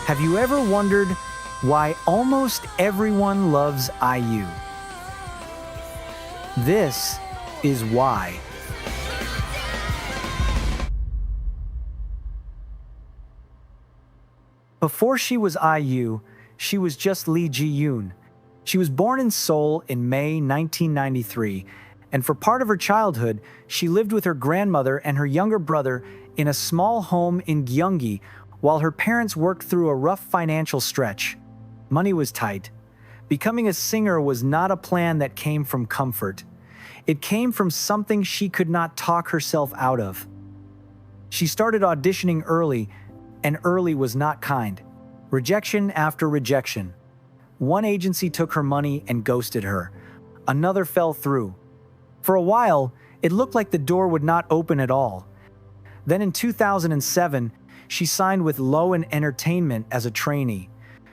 Have you ever wondered why almost everyone loves IU? This is why. Before she was IU, she was just Lee Ji-eun. She was born in Seoul in May 1993, and for part of her childhood, she lived with her grandmother and her younger brother in a small home in Gyeonggi while her parents worked through a rough financial stretch. Money was tight. Becoming a singer was not a plan that came from comfort. It came from something she could not talk herself out of. She started auditioning early, and early was not kind. Rejection after rejection. One agency took her money and ghosted her. Another fell through. For a while, it looked like the door would not open at all. Then in 2007, she signed with Loan Entertainment as a trainee.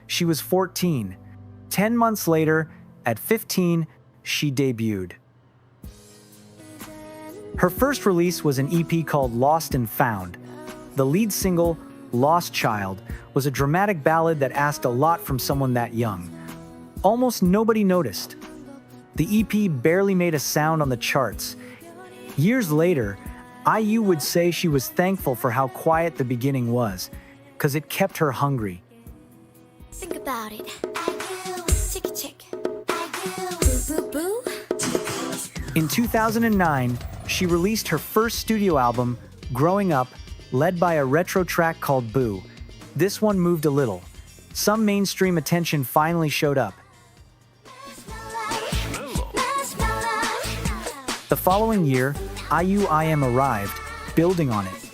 She was 14. 10 months later, at 15, she debuted. Her first release was an EP called Lost and Found. The lead single, Lost Child, was a dramatic ballad that asked a lot from someone that young. Almost nobody noticed. The EP barely made a sound on the charts. Years later, IU would say she was thankful for how quiet the beginning was, because it kept her hungry. Think about it. Chick. Boo boo boo. In 2009, she released her first studio album, Growing Up, led by a retro track called Boo. This one moved a little. Some mainstream attention finally showed up. The following year, IU arrived, building on it.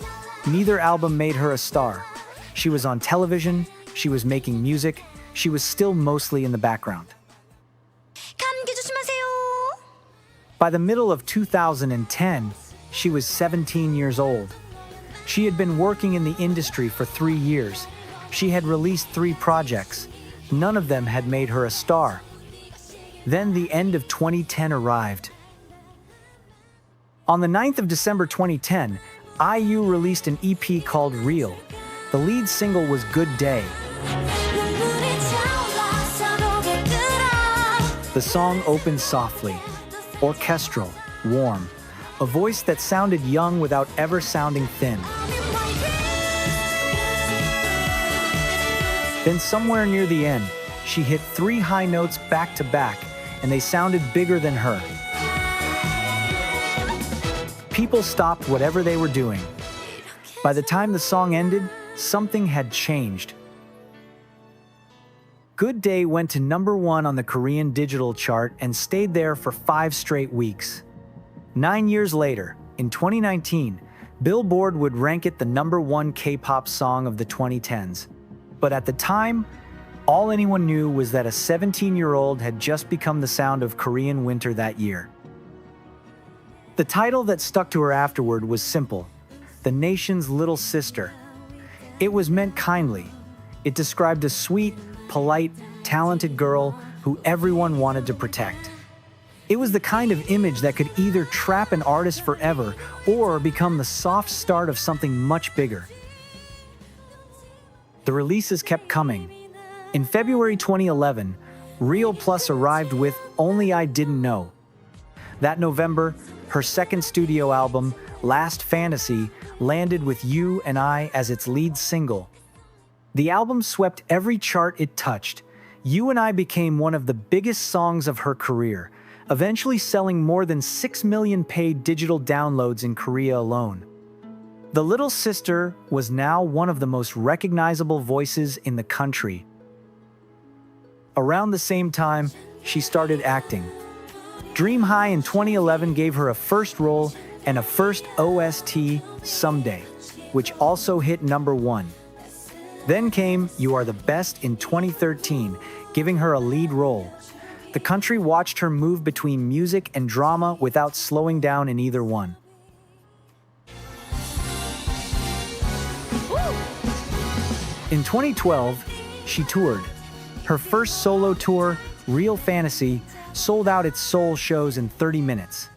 Neither album made her a star. She was on television, she was making music, she was still mostly in the background. By the middle of 2010, she was 17 years old. She had been working in the industry for 3 years. She had released 3 projects. None of them had made her a star. Then the end of 2010 arrived. On the 9th of December 2010, IU released an EP called Real. The lead single was Good Day. The song opened softly, orchestral, warm, a voice that sounded young without ever sounding thin. Then somewhere near the end, she hit 3 high notes back to back, and they sounded bigger than her. People stopped whatever they were doing. By the time the song ended, something had changed. Good Day went to #1 on the Korean digital chart and stayed there for 5 straight weeks. 9 years later, in 2019, Billboard would rank it the #1 K-pop song of the 2010s. But at the time, all anyone knew was that a 17-year-old had just become the sound of Korean winter that year. The title that stuck to her afterward was simple: The Nation's Little Sister. It was meant kindly. It described a sweet, polite, talented girl who everyone wanted to protect. It was the kind of image that could either trap an artist forever or become the soft start of something much bigger. The releases kept coming. In February 2011, Real Plus arrived with Only I Didn't Know. That November, her second studio album, Last Fantasy, landed with You and I as its lead single. The album swept every chart it touched. You and I became one of the biggest songs of her career, eventually selling more than 6 million paid digital downloads in Korea alone. The little sister was now one of the most recognizable voices in the country. Around the same time, she started acting. Dream High in 2011 gave her a first role and a first OST, Someday, which also hit #1. Then came You Are the Best in 2013, giving her a lead role. The country watched her move between music and drama without slowing down in either one. In 2012, she toured. Her first solo tour, Real Fantasy, sold out its Seoul shows in 30 minutes.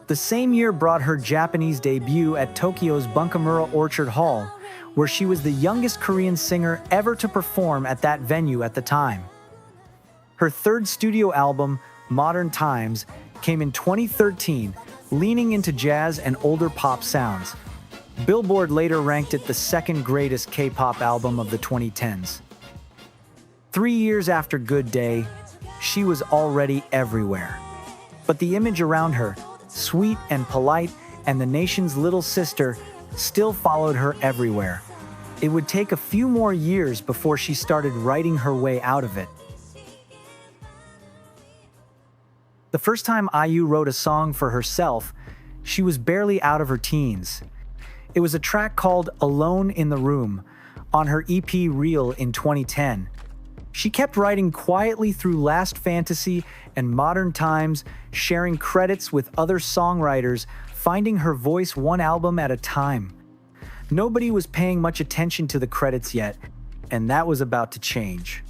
The same year brought her Japanese debut at Tokyo's Bunkamura Orchard Hall, where she was the youngest Korean singer ever to perform at that venue at the time. Her third studio album, Modern Times, came in 2013, leaning into jazz and older pop sounds. Billboard later ranked it the second greatest K-pop album of the 2010s. 3 years after Good Day, she was already everywhere. But the image around her, sweet and polite, and the nation's little sister, still followed her everywhere. It would take a few more years before she started writing her way out of it. The first time IU wrote a song for herself, she was barely out of her teens. It was a track called Alone in the Room on her EP Real in 2010. She kept writing quietly through Last Fantasy and Modern Times, sharing credits with other songwriters, finding her voice one album at a time. Nobody was paying much attention to the credits yet, and that was about to change.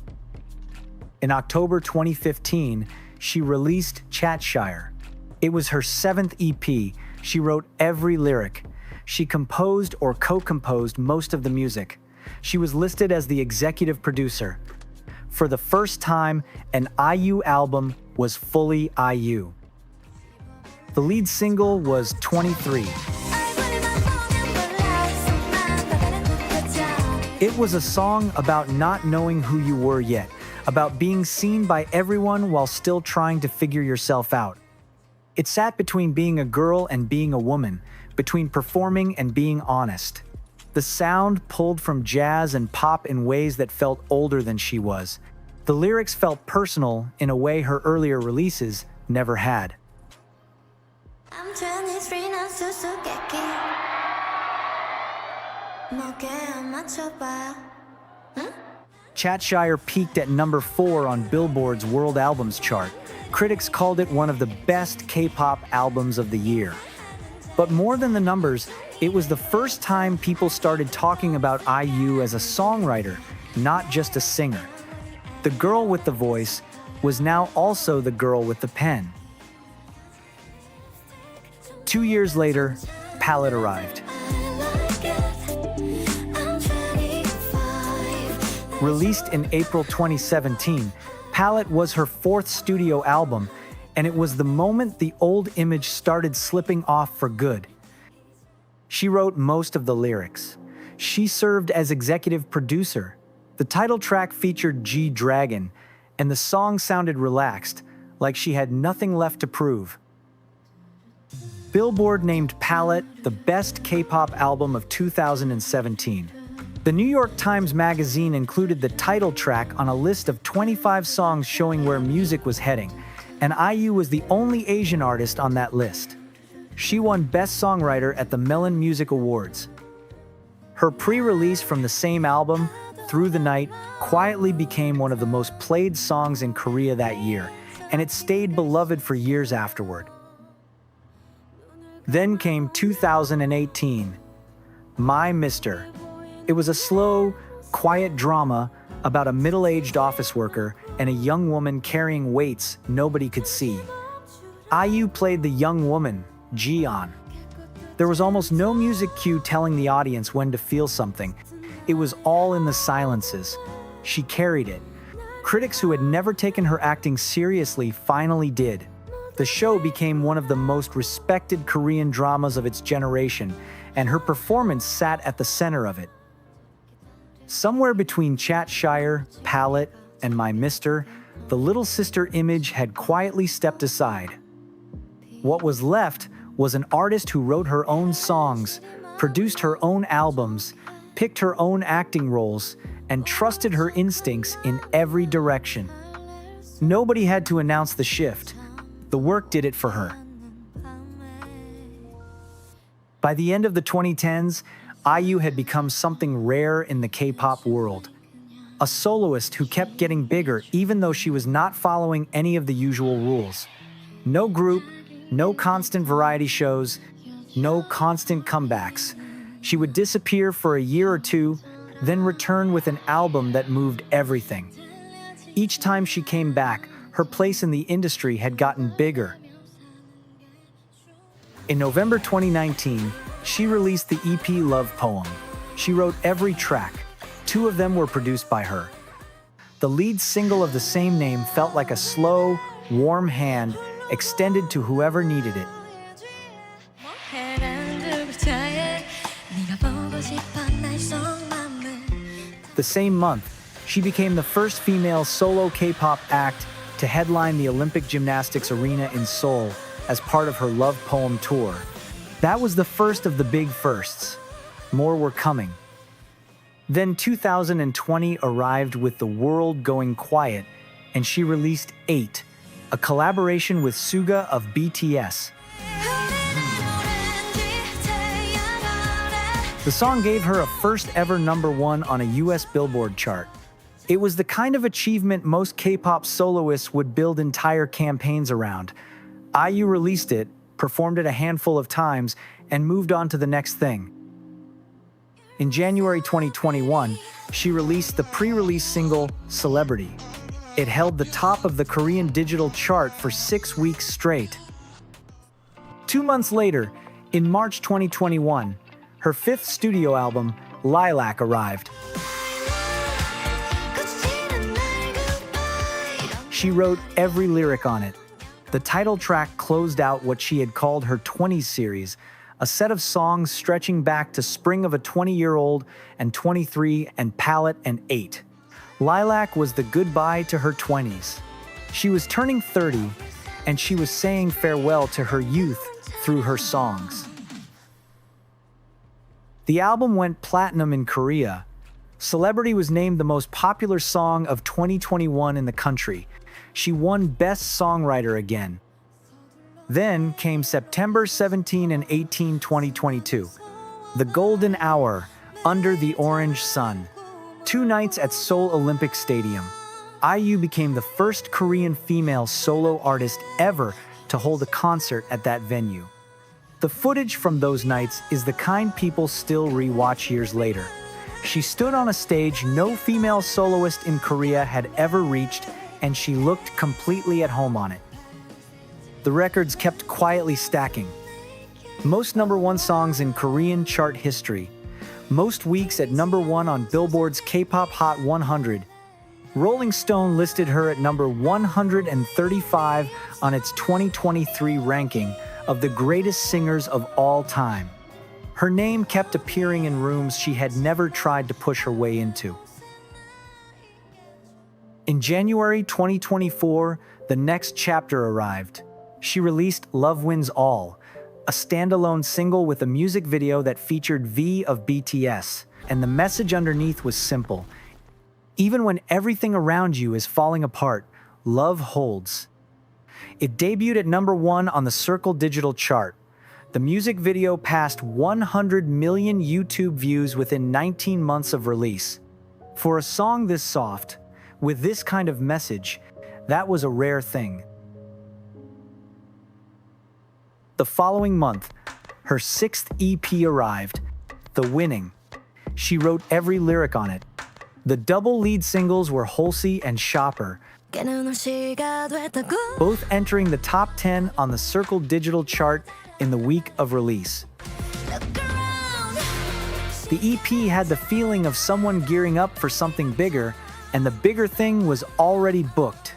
In October 2015, she released Chat-Shire. It was her 7th EP. She wrote every lyric. She composed or co-composed most of the music. She was listed as the executive producer. For the first time, an IU album was fully IU. The lead single was 23. It was a song about not knowing who you were yet, about being seen by everyone while still trying to figure yourself out. It sat between being a girl and being a woman, between performing and being honest. The sound pulled from jazz and pop in ways that felt older than she was. The lyrics felt personal in a way her earlier releases never had. I'm 23 now, Chat-Shire peaked at number 4 on Billboard's World Albums chart. Critics called it one of the best K-pop albums of the year. But more than the numbers, it was the first time people started talking about IU as a songwriter, not just a singer. The girl with the voice was now also the girl with the pen. 2 years later, Palette arrived. Released in April 2017, Palette was her 4th studio album, and it was the moment the old image started slipping off for good. She wrote most of the lyrics. She served as executive producer. The title track featured G-Dragon, and the song sounded relaxed, like she had nothing left to prove. Billboard named Palette the best K-pop album of 2017. The New York Times Magazine included the title track on a list of 25 songs showing where music was heading, and IU was the only Asian artist on that list. She won Best Songwriter at the Melon Music Awards. Her pre-release from the same album, Through the Night, quietly became one of the most played songs in Korea that year, and it stayed beloved for years afterward. Then came 2018, My Mr. It was a slow, quiet drama about a middle-aged office worker and a young woman carrying weights nobody could see. IU played the young woman, Ji-eun. There was almost no music cue telling the audience when to feel something. It was all in the silences. She carried it. Critics who had never taken her acting seriously finally did. The show became one of the most respected Korean dramas of its generation, and her performance sat at the center of it. Somewhere between Chat-Shire, Palette, and My Mr., the little sister image had quietly stepped aside. What was left was an artist who wrote her own songs, produced her own albums, picked her own acting roles, and trusted her instincts in every direction. Nobody had to announce the shift. The work did it for her. By the end of the 2010s, IU had become something rare in the K-pop world. A soloist who kept getting bigger even though she was not following any of the usual rules. No group, no constant variety shows, no constant comebacks. She would disappear for a year or two, then return with an album that moved everything. Each time she came back, her place in the industry had gotten bigger. In November 2019, she released the EP Love Poem. She wrote every track. 2 of them were produced by her. The lead single of the same name felt like a slow, warm hand extended to whoever needed it. The same month, she became the first female solo K-pop act to headline the Olympic Gymnastics Arena in Seoul as part of her Love Poem tour. That was the first of the big firsts. More were coming. Then 2020 arrived with the world going quiet, and she released 8, a collaboration with Suga of BTS. The song gave her a first ever #1 on a US Billboard chart. It was the kind of achievement most K-pop soloists would build entire campaigns around. IU released it, performed it a handful of times, and moved on to the next thing. In January 2021, she released the pre-release single, Celebrity. It held the top of the Korean digital chart for 6 weeks straight. 2 months later, in March 2021, her 5th studio album, Lilac, arrived. She wrote every lyric on it. The title track closed out what she had called her 20s series, a set of songs stretching back to spring of a 20-year-old and 23 and Palette and 8. Lilac was the goodbye to her 20s. She was turning 30, and she was saying farewell to her youth through her songs. The album went platinum in Korea. Celebrity was named the most popular song of 2021 in the country. She won Best Songwriter again. Then came September 17 and 18, 2022. The Golden Hour, Under the Orange Sun. 2 nights at Seoul Olympic Stadium. IU became the first Korean female solo artist ever to hold a concert at that venue. The footage from those nights is the kind people still re-watch years later. She stood on a stage no female soloist in Korea had ever reached, and she looked completely at home on it. The records kept quietly stacking. Most #1 songs in Korean chart history. Most weeks at #1 on Billboard's K-pop Hot 100. Rolling Stone listed her at number 135 on its 2023 ranking of the greatest singers of all time. Her name kept appearing in rooms she had never tried to push her way into. In January 2024, the next chapter arrived. She released Love Wins All, a standalone single with a music video that featured V of BTS, and the message underneath was simple. Even when everything around you is falling apart, love holds. It debuted at #1 on the Circle Digital chart. The music video passed 100 million YouTube views within 19 months of release. For a song this soft, with this kind of message, that was a rare thing. The following month, her 6th EP arrived, The Winning. She wrote every lyric on it. The double lead singles were Halsey and Shopper, both entering the top 10 on the Circle Digital chart in the week of release. The EP had the feeling of someone gearing up for something bigger, and the bigger thing was already booked.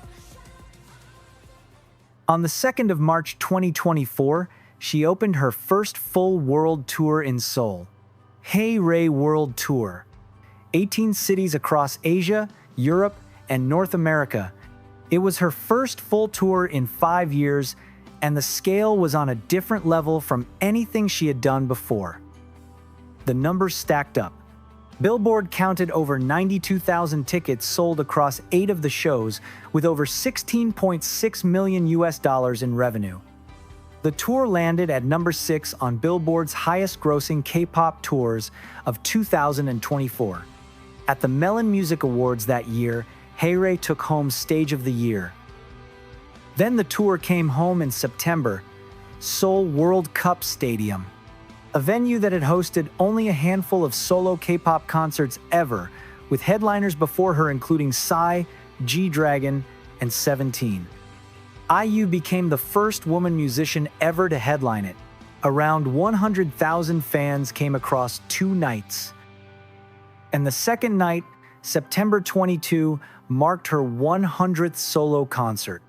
On the 2nd of March 2024, she opened her first full world tour in Seoul. HEREH World Tour. 18 cities across Asia, Europe, and North America. It was her first full tour in 5 years, and the scale was on a different level from anything she had done before. The numbers stacked up. Billboard counted over 92,000 tickets sold across 8 of the shows, with over $16.6 million in revenue. The tour landed at #6 on Billboard's highest-grossing K-pop tours of 2024. At the Melon Music Awards that year, HEREH took home Stage of the Year. Then the tour came home in September, Seoul World Cup Stadium, a venue that had hosted only a handful of solo K-pop concerts ever, with headliners before her including Psy, G-Dragon, and 17. IU became the first woman musician ever to headline it. Around 100,000 fans came across 2 nights. And the second night, September 22, marked her 100th solo concert.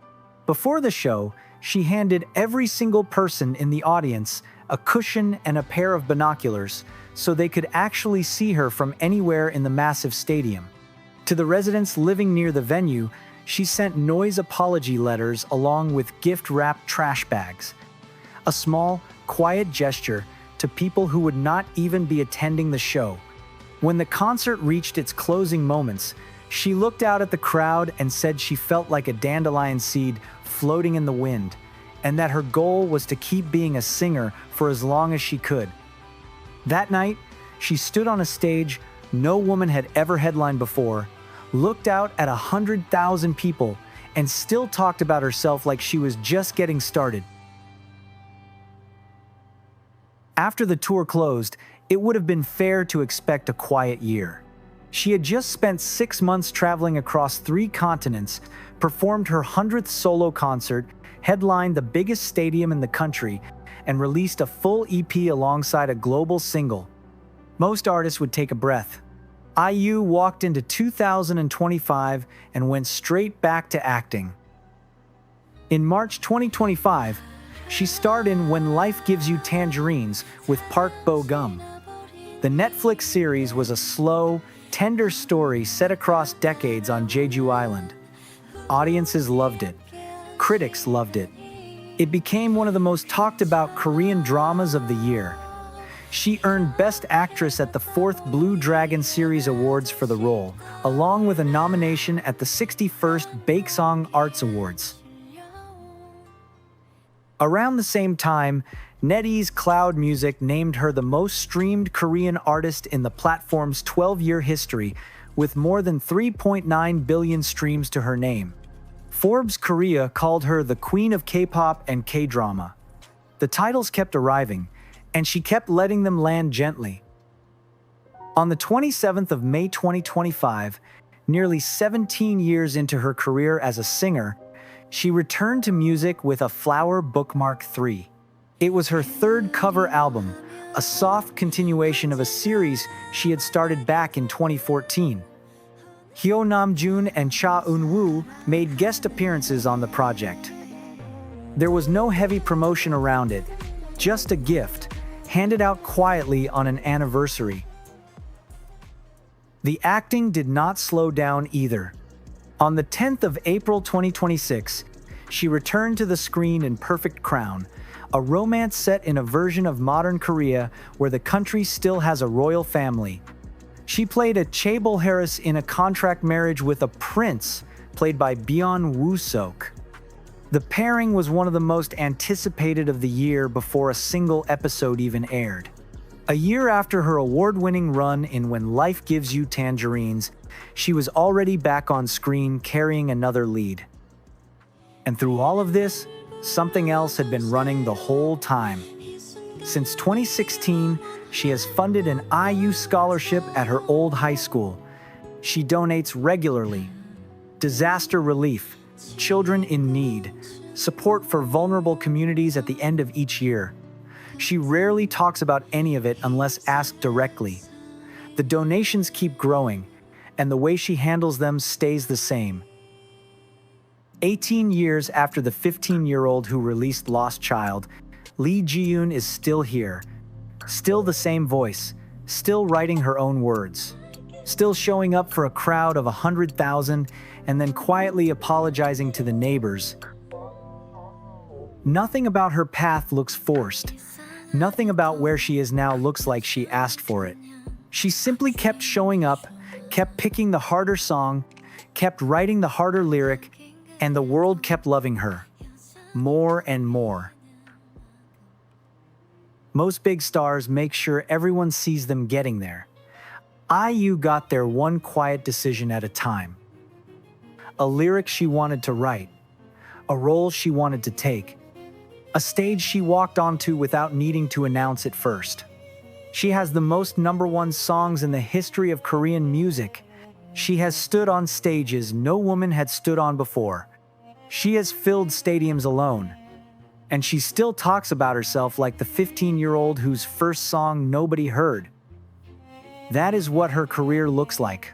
Before the show, she handed every single person in the audience a cushion and a pair of binoculars so they could actually see her from anywhere in the massive stadium. To the residents living near the venue, she sent noise apology letters along with gift-wrapped trash bags. A small, quiet gesture to people who would not even be attending the show. When the concert reached its closing moments, she looked out at the crowd and said she felt like a dandelion seed floating in the wind, and that her goal was to keep being a singer for as long as she could. That night, she stood on a stage no woman had ever headlined before, looked out at 100,000 people, and still talked about herself like she was just getting started. After the tour closed, it would have been fair to expect a quiet year. She had just spent 6 months traveling across 3 continents, performed her 100th solo concert, headlined the biggest stadium in the country, and released a full EP alongside a global single. Most artists would take a breath. IU walked into 2025 and went straight back to acting. In March 2025, she starred in When Life Gives You Tangerines with Park Bo-gum. The Netflix series was a slow, tender story set across decades on Jeju Island. Audiences loved it. Critics loved it. It became one of the most talked about Korean dramas of the year. She earned Best Actress at the 4th Blue Dragon Series Awards for the role, along with a nomination at the 61st Baeksong Arts Awards. Around the same time, NetEase Cloud Music named her the most streamed Korean artist in the platform's 12-year history, with more than 3.9 billion streams to her name. Forbes Korea called her the queen of K-pop and K-drama. The titles kept arriving, and she kept letting them land gently. On the 27th of May 2025, nearly 17 years into her career as a singer, she returned to music with A Flower Bookmark 3. It was her 3rd cover album, a soft continuation of a series she had started back in 2014. Hyo Namjoon and Cha Eun-woo made guest appearances on the project. There was no heavy promotion around it, just a gift, handed out quietly on an anniversary. The acting did not slow down either. On the 10th of April 2026, she returned to the screen in Perfect Crown, a romance set in a version of modern Korea where the country still has a royal family. She played a Chaebol HEREH in a contract marriage with a prince, played by Byun Woo-sok. The pairing was one of the most anticipated of the year before a single episode even aired. A year after her award-winning run in When Life Gives You Tangerines, she was already back on screen carrying another lead. And through all of this, something else had been running the whole time. Since 2016, she has funded an IU scholarship at her old high school. She donates regularly. Disaster relief, children in need, support for vulnerable communities at the end of each year. She rarely talks about any of it unless asked directly. The donations keep growing, and the way she handles them stays the same. 18 years after the 15-year-old who released Lost Child, Lee Ji-eun is still here. Still the same voice, still writing her own words. Still showing up for a crowd of 100,000 and then quietly apologizing to the neighbors. Nothing about her path looks forced. Nothing about where she is now looks like she asked for it. She simply kept showing up, kept picking the harder song, kept writing the harder lyric, and the world kept loving her. More and more. Most big stars make sure everyone sees them getting there. IU got there one quiet decision at a time. A lyric she wanted to write. A role she wanted to take. A stage she walked onto without needing to announce it first. She has the most #1 songs in the history of Korean music. She has stood on stages no woman had stood on before. She has filled stadiums alone. And she still talks about herself like the 15-year-old whose first song nobody heard. That is what her career looks like.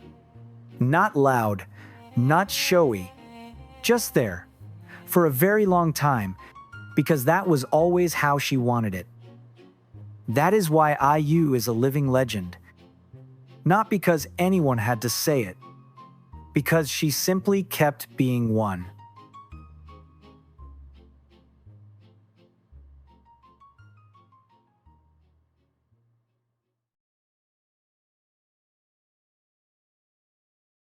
Not loud, not showy, just there, for a very long time, because that was always how she wanted it. That is why IU is a living legend. Not because anyone had to say it, because she simply kept being one.